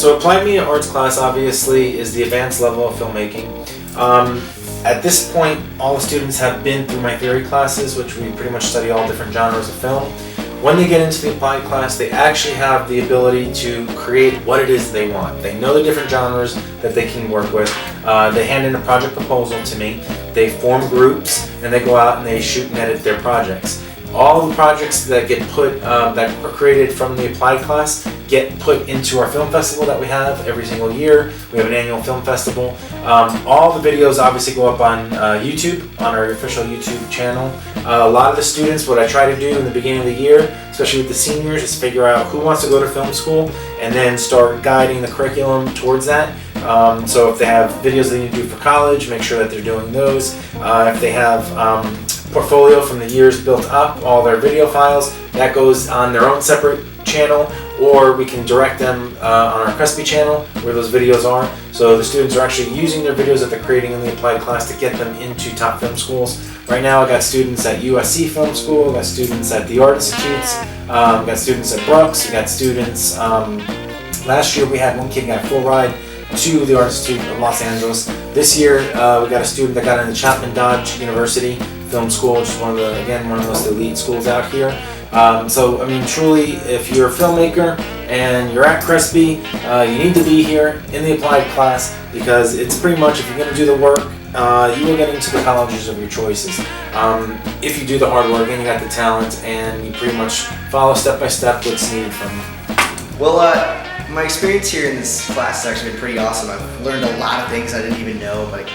So Applied Media Arts class obviously is the advanced level of filmmaking. At this point, all the students have been through my theory classes, which we pretty much study all different genres of film. When they get into the applied class, they actually have the ability to create what it is they want. They know the different genres that they can work with. They hand in a project proposal to me. They form groups and they go out and they shoot and edit their projects. All the projects that get put, that are created from the applied class, get put into our film festival that we have every single year. We have an annual film festival. All the videos obviously go up on YouTube, on our official YouTube channel. A lot of the students, what I try to do in the beginning of the year, especially with the seniors, is figure out who wants to go to film school and then start guiding the curriculum towards that. So if they have videos they need to do for college, make sure that they're doing those. If they have portfolio from the years built up, all their video files, that goes on their own separate channel, or we can direct them on our Crespi channel where those videos are. So the students are actually using their videos that they're creating in the applied class to get them into top film schools. Right now I got students at USC Film School, got students at the Art Institutes, got students at Brooks, we got students, last year we had one kid who got a full ride to the Art Institute of Los Angeles. This year we got a student that got into Chapman Dodge University Film School, which is one of the most elite schools out here. So I mean, truly, if you're a filmmaker and you're at Crespi, you need to be here in the applied class, because it's pretty much, if you're going to do the work, you will get into the colleges of your choices. If you do the hard work and you got the talent and you pretty much follow step by step what's needed from you. Well, my experience here in this class has actually been pretty awesome. I've learned a lot of things I didn't even know, like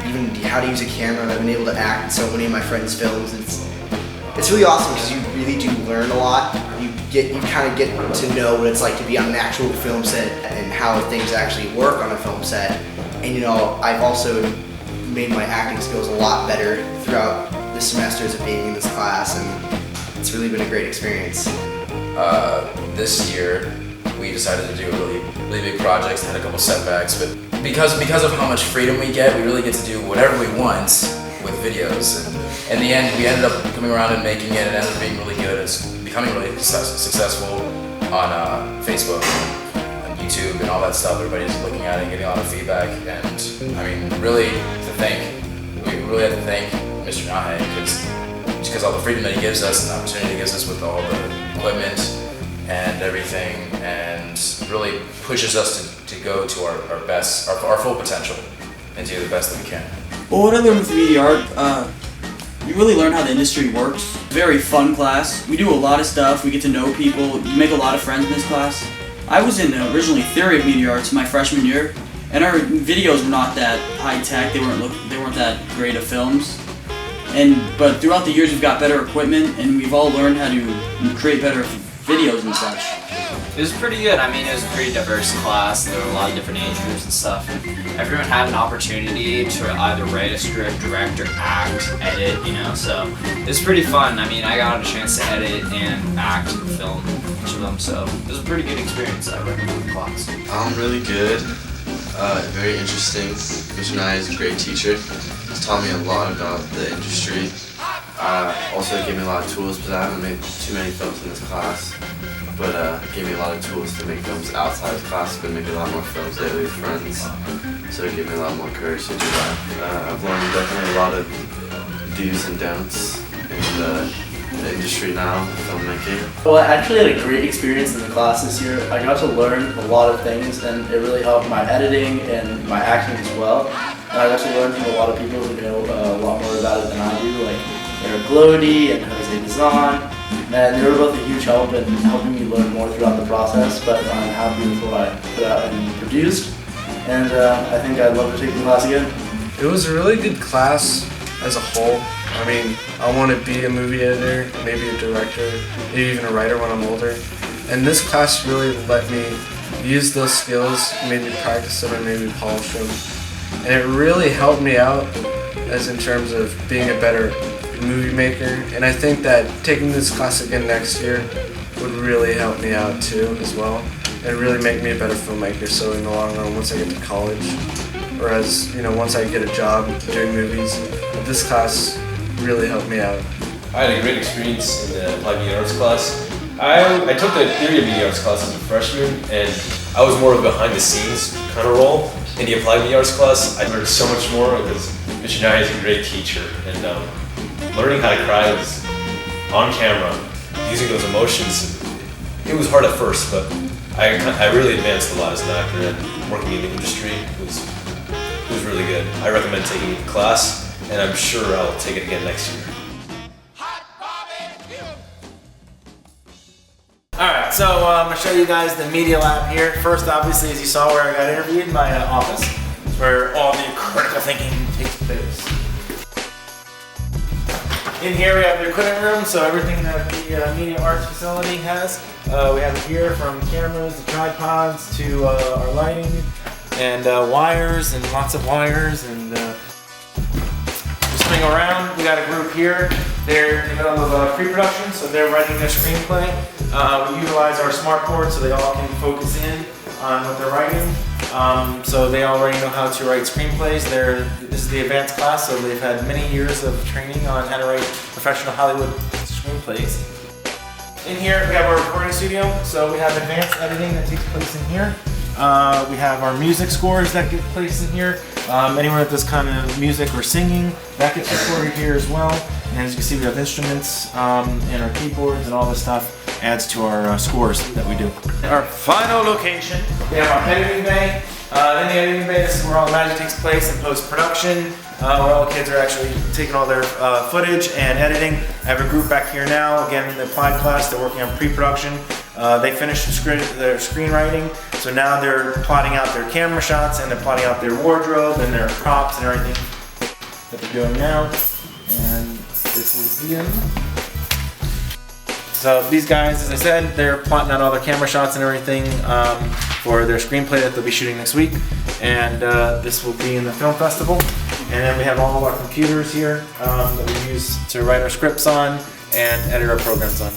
even how to use a camera. I've been able to act in so many of my friends' films. It's really awesome because you really do learn a lot. You kind of get to know what it's like to be on an actual film set and how things actually work on a film set. And you know, I've also made my acting skills a lot better throughout the semesters of being in this class, and it's really been a great experience. This year we decided to do really big projects and had a couple setbacks, but because of how much freedom we get, we really get to do whatever we want with videos. And in the end, we ended up coming around and making it, and it ended up being really good. It's becoming really successful on Facebook and YouTube and all that stuff. Everybody's looking at it and getting a lot of feedback. And I mean, really we really have to thank Mr. Nyahay, because all the freedom that he gives us and the opportunity he gives us with all the equipment and everything, and really pushes us to go to our best, our full potential, and do the best that we can. Well, what I learned with media art, you really learn how the industry works. Very fun class. We do a lot of stuff. We get to know people. You make a lot of friends in this class. I was in originally theory of media arts my freshman year, and our videos were not that high tech. They weren't that great of films. But throughout the years, we've got better equipment, and we've all learned how to create better videos and such. It was pretty good. I mean, it was a pretty diverse class. There were a lot of different age groups and stuff. Everyone had an opportunity to either write a script, direct, or act, edit, you know, so it was pretty fun. I mean, I got a chance to edit and act and film each of them, so it was a pretty good experience. I recommend the class. Really good. Very interesting. Mr. Nyahay is a great teacher. He's taught me a lot about the industry. Also gave me a lot of tools, because I haven't made too many films in this class. But gave me a lot of tools to make films outside of class. Been making a lot more films lately with friends, so it gave me a lot more courage to do that. I've learned definitely a lot of do's and don'ts in the industry now, filmmaking. Well, I actually had a great experience in the class this year. I got to learn a lot of things, and it really helped my editing and my acting as well. And I got to learn from a lot of people who know a lot more about it than I do, like Erik Glode and Jose. And they were both a huge help in helping me learn more throughout the process, but I'm happy with what I put out and produced, and I think I'd love to take the class again. It was a really good class as a whole. I mean, I want to be a movie editor, maybe a director, maybe even a writer when I'm older. And this class really let me use those skills, made me practice them and made me polish them. And it really helped me out as in terms of being a better movie maker, and I think that taking this class again next year would really help me out too as well, and really make me a better filmmaker. So in the long run, once I get to college, or as you know, once I get a job doing movies, this class really helped me out. I had a great experience in the Applied Media Arts class. I took the theory of media arts class as a freshman, and I was more of a behind the scenes kind of role. In the applied media arts class, I learned so much more because Mr. Nyahay is a great teacher, and learning how to cry was on camera, using those emotions. It was hard at first, but I really advanced a lot as an actor, and working in the industry was really good. I recommend taking the class, and I'm sure I'll take it again next year. Alright, so I'm going to show you guys the media lab here. First, obviously, as you saw where I got interviewed, my office. It's where all the critical thinking takes place. In here we have the equipment room, so everything that the media arts facility has. We have it here, from cameras to tripods to our lighting and wires, and lots of wires. And just swing around, we got a group here. They're in the middle of pre-production, so they're writing their screenplay. We utilize our smart board so they all can focus in on what they're writing. So they already know how to write screenplays. This is the advanced class, so they've had many years of training on how to write professional Hollywood screenplays. In here we have our recording studio, so we have advanced editing that takes place in here. We have our music scores that get placed in here. Anywhere with this kind of music or singing, that gets recorded here as well. And as you can see, we have instruments and our keyboards, and all this stuff adds to our scores that we do. Our final location, we have our editing bay. In the editing bay, this is where all the magic takes place in post-production, where all the kids are actually taking all their footage and editing. I have a group back here now, again in the applied class, they're working on pre-production. They finished their screenwriting, so now they're plotting out their camera shots, and they're plotting out their wardrobe and their props and everything that they're doing now. And this is Ian. So these guys, as I said, they're plotting out all their camera shots and everything for their screenplay that they'll be shooting next week. And this will be in the film festival. And then we have all of our computers here that we use to write our scripts on and edit our programs on.